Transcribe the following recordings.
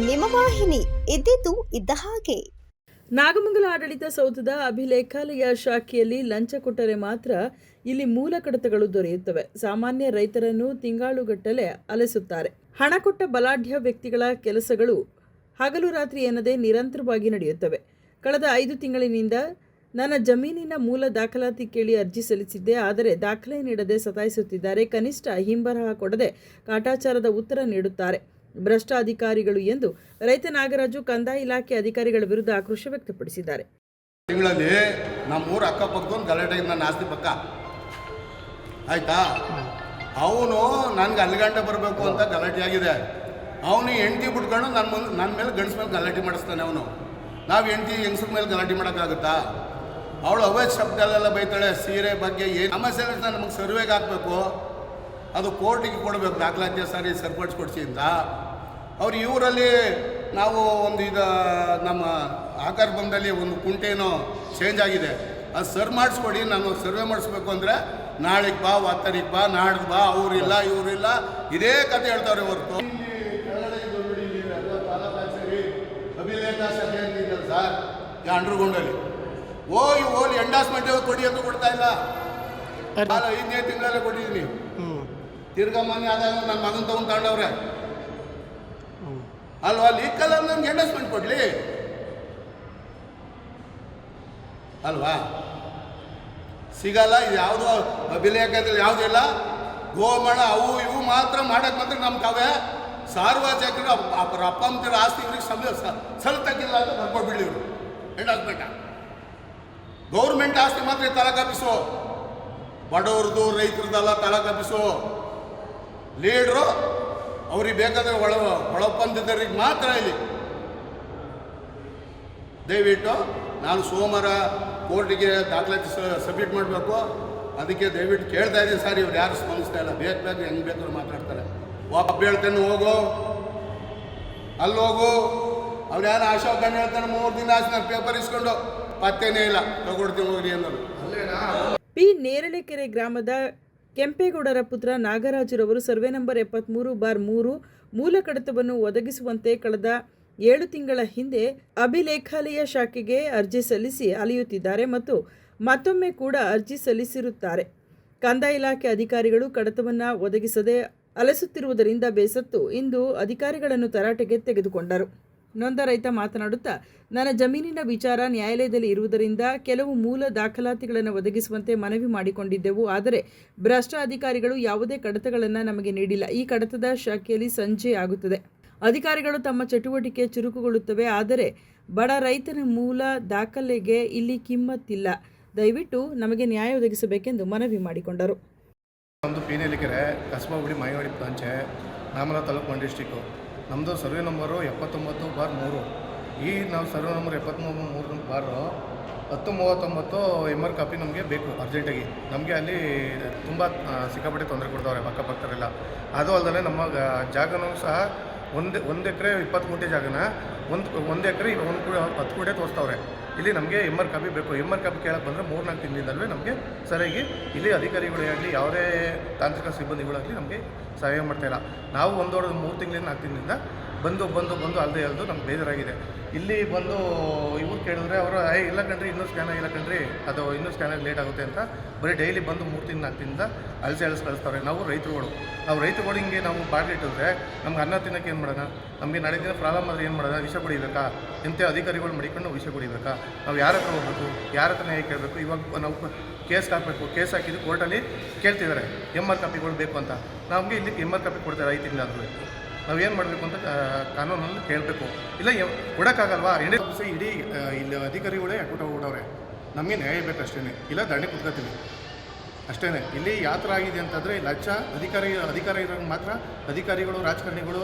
ನಿಮ್ಮ ವಾಹಿನಿ, ಇದ್ದಿದ್ದು ಇದ್ದ ಹಾಗೆ. ನಾಗಮಂಗಲ ಆಡಳಿತ ಸೌಧದ ಅಭಿಲೇಖಾಲಯ ಶಾಖೆಯಲ್ಲಿ ಲಂಚ ಕೊಟ್ಟರೆ ಮಾತ್ರ ಇಲ್ಲಿ ಮೂಲ ಕಡತಗಳು ದೊರೆಯುತ್ತವೆ. ಸಾಮಾನ್ಯ ರೈತರನ್ನು ತಿಂಗಾಳುಗಟ್ಟಲೆ ಅಲೆಸುತ್ತಾರೆ. ಹಣ ಕೊಟ್ಟ ಬಲಾಢ್ಯ ವ್ಯಕ್ತಿಗಳ ಕೆಲಸಗಳು ಹಗಲು ರಾತ್ರಿ ಎನ್ನದೇ ನಿರಂತರವಾಗಿ ನಡೆಯುತ್ತವೆ. ಕಳೆದ 5 ತಿಂಗಳಿನಿಂದ ನನ್ನ ಜಮೀನಿನ ಮೂಲ ದಾಖಲಾತಿ ಕೇಳಿ ಅರ್ಜಿ ಸಲ್ಲಿಸಿದ್ದೆ. ಆದರೆ ದಾಖಲೆ ನೀಡದೆ ಸತಾಯಿಸುತ್ತಿದ್ದಾರೆ. ಕನಿಷ್ಠ ಹಿಂಬರಹ ಕೊಡದೆ ಕಾಟಾಚಾರದ ಉತ್ತರ ನೀಡುತ್ತಾರೆ ಭ್ರಷ್ಟ ಅಧಿಕಾರಿಗಳು ಎಂದು ರೈತ ನಾಗರಾಜು ಕಂದಾಯ ಇಲಾಖೆ ಅಧಿಕಾರಿಗಳ ವಿರುದ್ಧ ಆಕ್ರೋಶ ವ್ಯಕ್ತಪಡಿಸಿದ್ದಾರೆ. ತಿಂಗಳಲ್ಲಿ ನಮ್ಮೂರ ಅಕ್ಕಪಕ್ಕದೊಂದು ಗಲಾಟೆ ನನ್ನ ಆಸ್ತಿ ಪಕ್ಕ ಆಯ್ತಾ. ಅವನು ನನಗೆ ಅಲ್ಲಿಗಂಟೆ ಬರಬೇಕು ಅಂತ ಗಲಾಟೆ ಆಗಿದೆ. ಅವನು ಹೆಂಡತಿ ಬಿಟ್ಕೊಂಡು ನನ್ನ ಮೇಲೆ ಗಂಡಸ ಮೇಲೆ ಗಲಾಟೆ ಮಾಡಿಸ್ತಾನೆ. ಅವನು ನಾವು ಹೆಂಡತಿ ಹೆಂಗಸ್ರ ಮೇಲೆ ಗಲಾಟೆ ಮಾಡೋಕ್ಕಾಗುತ್ತಾ? ಅವಳು ಅವೈಧ ಶಬ್ದಲ್ಲೆಲ್ಲ ಬೈತಾಳೆ. ಸೀರೆ ಬಗ್ಗೆ ಏನು ಸಮಸ್ಯೆ ಇರುತ್ತೆ ನಮಗೆ ಸರ್ವೆಗೆ ಹಾಕಬೇಕು, ಅದು ಕೋರ್ಟಿಗೆ ಕೊಡಬೇಕು ದಾಖಲಾತಿ ಸಾರಿ ಸರಿಪಡಿಸ್ಕೊಡ್ಸಿ ಅಂತ. ಅವ್ರು ಇವರಲ್ಲಿ ನಾವು ಒಂದು ನಮ್ಮ ಆಕಾರ ಬಂದಲ್ಲಿ ಒಂದು ಕುಂಟೆನೋ ಚೇಂಜ್ ಆಗಿದೆ, ಅದು ಸರ್ ಮಾಡಿಸ್ಕೊಡಿ, ನಾನು ಸರ್ವೆ ಮಾಡಿಸ್ಬೇಕು ಅಂದರೆ ನಾಳೆಗೆ ಬಾ, 10 ತಾರೀಕು ಬಾ, ನಾಡ್ದು ಬಾ, ಅವರಿಲ್ಲ ಇವರಿಲ್ಲ ಇದೇ ಕತೆ ಹೇಳ್ತಾರೆ ಹೊರತು. ಅಭಿಲೇಖ ಶಾಖೆ ಅಂತಿದ್ದಾರೆ ಸರ್, ಅಂಡರ್ಗ್ರೌಂಡಲ್ಲಿ ಓಲಿ ಎಂಡಾಸ್ಮೆಂಟ್ ಕೊಡಿ ಅಂತ ಕೊಡ್ತಾ ಇಲ್ಲ. 5ನೇ ತಿಂಗಳಲ್ಲೇ ಕೊಟ್ಟಿದ್ದೀನಿ. ತಿರ್ಗಾ ಮೊನ್ನೆ ಆದಾಗ ನನ್ನ ಮಗನ ತಗೊಂಡವ್ರೆ ಅಲ್ವಾ. ಲೀಕಲ್ ನನ್ಗೆ ಎಂಡಾಸ್ಮೆಂಟ್ ಕೊಡ್ಲಿ ಅಲ್ವಾ. ಸಿಗಲ್ಲ. ಇದು ಯಾವುದೋ ಅಭಿಲೇಖದಲ್ಲಿ ಯಾವುದಿಲ್ಲ. ಗೋಮಾಳ ಅವು ಇವು ಮಾತ್ರ ಮಾಡಕ್ಕೆ ಮಾತ್ರ ನಮ್ಮ ಕಾವೇ ಸಾರ್ವಜನಿಕರು ಅಪ್ಪ ಅಮ್ಮರ ಆಸ್ತಿ ಇವ್ರಿಗೆ ಸಲ್ತಕ್ಕಿಲ್ಲ ಅಂತ ಬರ್ಕೊಡ್ಬಿಡ್ಲಿ ಇವರು ಎಂಡಾಸ್ಮೆಂಟ. ಗೌರ್ಮೆಂಟ್ ಆಸ್ತಿ ಮಾತ್ರ ತಲಕಾಪಿಸು, ಬಡವ್ರದ್ದು ರೈತರದ್ದೆಲ್ಲ ತಲಕಾಪಿಸು. ಲೀಡ್ರು ಅವ್ರಿಗೆ ಬೇಕಾದರೆ ಒಳಪಂದಿದ್ದರಿಗೆ ಮಾತ್ರ ಇಲ್ಲಿ. ದಯವಿಟ್ಟು ನಾನು ಸೋಮವಾರ ಕೋರ್ಟಿಗೆ ದಾಖಲಾತಿ ಸಬ್ಮಿಟ್ ಮಾಡಬೇಕು. ಅದಕ್ಕೆ ದಯವಿಟ್ಟು ಕೇಳ್ತಾ ಇದ್ದೀನಿ ಸರ್, ಇವ್ರು ಯಾರು ಸ್ಪಂದಿಸ್ತಾ ಇಲ್ಲ. ಬೇಕು ಹೆಂಗೆ ಬೇಕಾದ್ರೂ ಮಾತಾಡ್ತಾರೆ. ಒಬ್ಬ ಹೇಳ್ತೇನೆ ಹೋಗು, ಅಲ್ಲಿ ಹೋಗು. ಅವ್ರು ಯಾರು ಅಶೋಕ್ ಗಣ್ಯ ಹೇಳ್ತಾನೆ 3 ದಿನ ಆಚೆ ನಾನು ಪೇಪರ್ ಇಸ್ಕೊಂಡು ಪತ್ತೇನೇ ಇಲ್ಲ, ತಗೊಡ್ತೀನಿ ಹೋಗ್ರಿ ಅನ್ನೋದು. ಪಿ. ನೇರಳೆಕೆರೆ ಗ್ರಾಮದ ಕೆಂಪೇಗೌಡರ ಪುತ್ರ ನಾಗರಾಜುರವರು ಸರ್ವೆ ನಂಬರ್ 73/3 ಮೂಲ ಕಡತವನ್ನು ಒದಗಿಸುವಂತೆ ಕಳೆದ 7 ತಿಂಗಳ ಹಿಂದೆ ಅಭಿಲೇಖಾಲಯ ಶಾಖೆಗೆ ಅರ್ಜಿ ಸಲ್ಲಿಸಿ ಅಲೆಯುತ್ತಿದ್ದಾರೆ ಮತ್ತು ಮತ್ತೊಮ್ಮೆ ಕೂಡ ಅರ್ಜಿ ಸಲ್ಲಿಸಿರುತ್ತಾರೆ. ಕಂದಾಯ ಇಲಾಖೆ ಅಧಿಕಾರಿಗಳು ಕಡತವನ್ನು ಒದಗಿಸದೆ ಅಲೆಸುತ್ತಿರುವುದರಿಂದ ಬೇಸತ್ತು ಇಂದು ಅಧಿಕಾರಿಗಳನ್ನು ತರಾಟೆಗೆ ತೆಗೆದುಕೊಂಡರು. ನೊಂದ ರೈತ ಮಾತನಾಡುತ್ತಾ, ನನ್ನ ಜಮೀನಿನ ವಿಚಾರ ನ್ಯಾಯಾಲಯದಲ್ಲಿ ಇರುವುದರಿಂದ ಕೆಲವು ಮೂಲ ದಾಖಲಾತಿಗಳನ್ನು ಒದಗಿಸುವಂತೆ ಮನವಿ ಮಾಡಿಕೊಂಡಿದ್ದೆವು. ಆದರೆ ಭ್ರಷ್ಟ ಅಧಿಕಾರಿಗಳು ಯಾವುದೇ ಕಡತಗಳನ್ನು ನಮಗೆ ನೀಡಿಲ್ಲ. ಈ ಕಡತದ ಶಾಖೆಯಲ್ಲಿ ಸಂಜೆ ಆಗುತ್ತದೆ. ಅಧಿಕಾರಿಗಳು ತಮ್ಮ ಚಟುವಟಿಕೆ ಚುರುಕುಗೊಳ್ಳುತ್ತವೆ. ಆದರೆ ಬಡ ರೈತನ ಮೂಲ ದಾಖಲೆಗೆ ಇಲ್ಲಿ ಕಿಮ್ಮತ್ತಿಲ್ಲ. ದಯವಿಟ್ಟು ನಮಗೆ ನ್ಯಾಯ ಒದಗಿಸಬೇಕೆಂದು ಮನವಿ ಮಾಡಿಕೊಂಡರು. ನಮ್ಮದು ಪಿ. ನೇರಳೆಕೆರೆ, ಕಸ್ಬಾ ಹೋಬಳಿ, ಮಾಯವಾಡಿ ಪ್ರಾಂಚೆ, ನಾಮಲ ತಾಲೂಕು, ಮಂಡ್ಯ ಡಿಸ್ಟಿಕ್ಕು. ನಮ್ಮದು ಸರ್ವೆ ನಂಬರು 79/3. ಈ ನಾವು ಸರ್ವೆ ನಂಬರ್ 73/1039 MR ಕಾಪಿ ನಮಗೆ ಬೇಕು ಅರ್ಜೆಂಟಾಗಿ. ನಮಗೆ ಅಲ್ಲಿ ತುಂಬ ಸಿಕ್ಕಾಪಟ್ಟೆ ತೊಂದರೆ ಕೊಡ್ತಾವ್ರೆ ಅಕ್ಕಪಕ್ಕರೆಲ್ಲ. ಅದು ಅಲ್ಲದೆ ನಮ್ಮ ಜಾಗನೂ ಸಹ ಒಂದು ಎಕರೆ 20 ಗುಂಟೆ ಜಾಗನ ಒಂದು ಎಕರೆ 10 ಗುಂಟೆ ತೋರಿಸ್ತವ್ರೆ. ಇಲ್ಲಿ ನಮಗೆ MR ಕಾಪಿ ಬೇಕು. MR ಕಾಪಿ ಕೇಳಕ್ಕೆ ಬಂದರೆ 3-4 ತಿಂಗಳಿಂದಲೇ ನಮಗೆ ಸರಿಯಾಗಿ ಇಲ್ಲಿ ಅಧಿಕಾರಿಗಳೇ ಆಗಲಿ ಯಾವುದೇ ತಾಂತ್ರಿಕ ಸಿಬ್ಬಂದಿಗಳಾಗಲಿ ನಮಗೆ ಸಹಾಯ ಮಾಡ್ತಾಯಿಲ್ಲ. ನಾವು 3 ತಿಂಗಳಿಂದ 4 ತಿಂಗಳಿಂದ ಬಂದು ಅಲ್ಲದೆ ಅಲ್ದು ನಮ್ಗೆ ಬೇಜಾರಾಗಿದೆ. ಇಲ್ಲಿ ಬಂದು ಇವ್ರು ಕೇಳಿದ್ರೆ ಅವರು ಇಲ್ಲ ಕಣ್ರಿ, ಇನ್ನೂ ಸ್ಕ್ಯಾನ್ ಆಗಿಲ್ಲ ಕಣ್ರಿ, ಅದು ಇನ್ನೂ ಸ್ಕ್ಯಾನ್ ಆಗಿ ಲೇಟ್ ಆಗುತ್ತೆ ಅಂತ ಬರೀ ಡೈಲಿ ಬಂದು 3-4 ತಿಂಗಳಿಂದ ಅಳಿಸಿ ಕಳಿಸ್ತಾರೆ. ನಾವು ರೈತರುಗಳು ಹಿಂಗೆ ನಾವು ಬಾಡಿಗೆ ಇಟ್ಟಿದ್ರೆ ನಮ್ಗೆ ಅನ್ನ ತಿನ್ನೋಕ್ಕೆ ಏನು ಮಾಡೋಣ? ನಮಗೆ ನಾಳೆ ದಿನ ಪ್ರಾಬ್ಲಮ್ ಆದರೆ ಏನು ಮಾಡೋಣ? ವಿಷ ಕುಡಿಬೇಕಾ? ಇಂಥ ಅಧಿಕಾರಿಗಳು ಮಡಿಕೊಂಡು ವಿಷ ಕುಡಿಬೇಕಾ? ನಾವು ಯಾರ ಹತ್ರ ಹೋಗ್ಬೇಕು? ಯಾರ ಹತ್ರ ನ್ಯಾಯ ಕೇಳಬೇಕು? ಇವಾಗ ನಾವು ಕೇಸ್ ಹಾಕಬೇಕು. ಕೇಸ್ ಹಾಕಿದ್ದು ಕೋರ್ಟಲ್ಲಿ ಕೇಳ್ತಿದ್ದಾರೆ MR ಕಾಪಿಗಳು ಬೇಕು ಅಂತ. ನಮಗೆ ಇಲ್ಲಿ MR ಕಾಪಿ ಕೊಡ್ತಾರೆ 5 ತಿಂಗಳಾದರೂ. ನಾವೇನು ಮಾಡಬೇಕು ಅಂತ ಕಾನೂನನ್ನು ಕೇಳಬೇಕು. ಇಲ್ಲ ಕೊಡೋಕ್ಕಾಗಲ್ವಾ? ಇಡೀ ಇಲ್ಲಿ ಅಧಿಕಾರಿಗಳೇ ಕೊಟ್ಟವ್ರೆ. ನಮಗೆ ನ್ಯಾಯ ಬೇಕು ಅಷ್ಟೇ, ಇಲ್ಲ ದಂಡೆ ಕುತ್ಕೋತೀವಿ ಅಷ್ಟೇ. ಇಲ್ಲಿ ಯಾವ ಥರ ಆಗಿದೆ ಅಂತಂದರೆ ಲಂಚ ಅಧಿಕಾರ ಇರೋರಿಗೆ ಮಾತ್ರ, ಅಧಿಕಾರಿಗಳು ರಾಜಕಾರಣಿಗಳು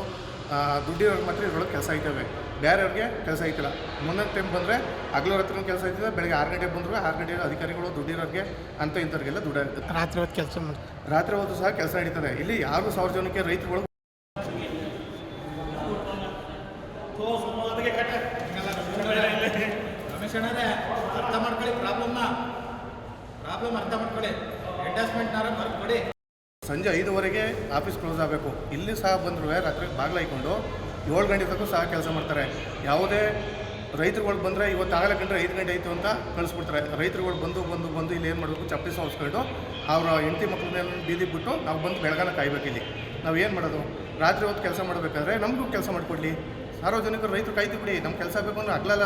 ದುಡ್ಡಿರೋರಿಗೆ ಮಾತ್ರ ಇದ್ರೊಳಗೆ ಕೆಲಸ ಆಯ್ತವೆ. ಬೇರೆಯವ್ರಿಗೆ ಕೆಲಸ ಆಯ್ತಿಲ್ಲ. ಮುಂದೊಂದು ಟೈಮ್ ಬಂದರೆ ಹಗಲು ರಾತ್ರಿ ಕೆಲಸ ಆಯ್ತದೆ. ಬೆಳಗ್ಗೆ 6 ಗಂಟೆಗೆ ಬಂದರೆ 6 ಗಂಟೆಗೆ ಅಧಿಕಾರಿಗಳು ದುಡ್ಡಿರೋರಿಗೆ ಅಂತ ಇಂಥವ್ರಿಗೆಲ್ಲ ದುಡ್ಡು ರಾತ್ರಿ ಹೊತ್ತು ಕೆಲಸ ಮಾಡಿ ರಾತ್ರಿ ಹೊತ್ತು ಸಹ ಕೆಲಸ ನಡೀತದೆ. ಇಲ್ಲಿ ಯಾರು 1000 ಜನಕ್ಕೆ ರೈತರುಗಳು ಅರ್ಥ ಮಾಡ್ಕೊಳ್ಳಿ, ಪ್ರಾಬ್ಲಮ್ ಅರ್ಥ ಮಾಡ್ಕೊಳ್ಳಿ. ಎಂಡಾಸ್ಮೆಂಟ್ನಾರ ಬರ್ಕೊಡಿ. ಸಂಜೆ 5ವರೆಗೆ ಆಫೀಸ್ ಕ್ಲೋಸ್ ಆಗಬೇಕು. ಇಲ್ಲಿ ಸಹ ಬಂದರೂ ರಾತ್ರಿ ಬಾಗಿಲು ಹಾಕ್ಕೊಂಡು 7 ಗಂಟೆ ತನಕ ಸಹ ಕೆಲಸ ಮಾಡ್ತಾರೆ. ಯಾವುದೇ ರೈತರುಗಳು ಬಂದರೆ ಇವತ್ತು ಆಗಲ್ಲ ಕಂಡ್ರೆ 5 ಗಂಟೆ ಆಯಿತು ಅಂತ ಕಳಿಸ್ಬಿಡ್ತಾರೆ. ರೈತರುಗಳು ಬಂದು ಇಲ್ಲಿ ಏನು ಮಾಡಬೇಕು, ಚಪ್ಪಲಿ ಸಾಗಿಸ್ಕೊಂಡು ಅವರ ಹೆಂಡತಿ ಮಕ್ಕಳನ್ನೆಲ್ಲ ಬೀದಿಗೆ ಬಿಟ್ಟು ನಾವು ಬಂದು ಬೆಳಗಾನ ಕಾಯ್ಬೇಕು. ಇಲ್ಲಿ ನಾವು ಏನು ಮಾಡೋದು? ರಾತ್ರಿ ಹೊತ್ತು ಕೆಲಸ ಮಾಡಬೇಕಾದ್ರೆ ನಮಗೂ ಕೆಲಸ ಮಾಡಿಕೊಡ್ಲಿ. ಸಾರ್ವಜನಿಕರು ರೈತರು ಕಾಯ್ತೀವಿ ಬಿಡಿ, ನಮ್ಮ ಕೆಲಸ ಬೇಕು ಅಂದರೆ ಹಗಲೆಲ್ಲ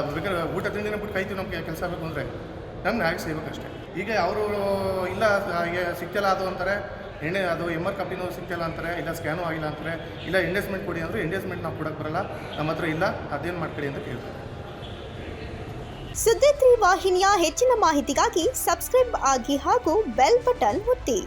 ಬೇಕಾದ್ರೆ ಊಟ ತಿಂಡಿನ ಬಿಟ್ಟು ಕಾಯ್ತೀವಿ. ನಮಗೆ ಕೆಲಸ ಬೇಕು ಅಂದರೆ ನಮ್ಗೆ ಹಾಗೆ ಸಿಗಬೇಕಷ್ಟೇ. ಈಗ ಅವರು ಇಲ್ಲ ಸಿಗ್ತಿಲ್ಲ ಅದು ಅಂತಾರೆ, ಅದು MR ಕಾಪಿನೂ ಸಿಗ್ತಿಲ್ಲ ಅಂತಾರೆ, ಇಲ್ಲ ಸ್ಕ್ಯಾನು ಆಗಿಲ್ಲ ಅಂತಾರೆ, ಇಲ್ಲ ಎಂಡೇಸ್ಮೆಂಟ್ ಕೊಡಿ ಅಂದರೆ ಎಂಡೇಸ್ಮೆಂಟ್ ನಾವು ಕೊಡೋಕ್ಕೆ ಬರಲ್ಲ, ನಮ್ಮ ಹತ್ರ ಇಲ್ಲ, ಅದೇನು ಮಾಡ್ಕೊಳ್ಳಿ ಅಂತ ಕೇಳ್ತಾರೆ. ಸುದ್ದಿ 3 ವಾಹಿನಿಯ ಹೆಚ್ಚಿನ ಮಾಹಿತಿಗಾಗಿ ಸಬ್ಸ್ಕ್ರೈಬ್ ಆಗಿ ಹಾಗೂ ಬೆಲ್ ಬಟನ್ ಒತ್ತಿ.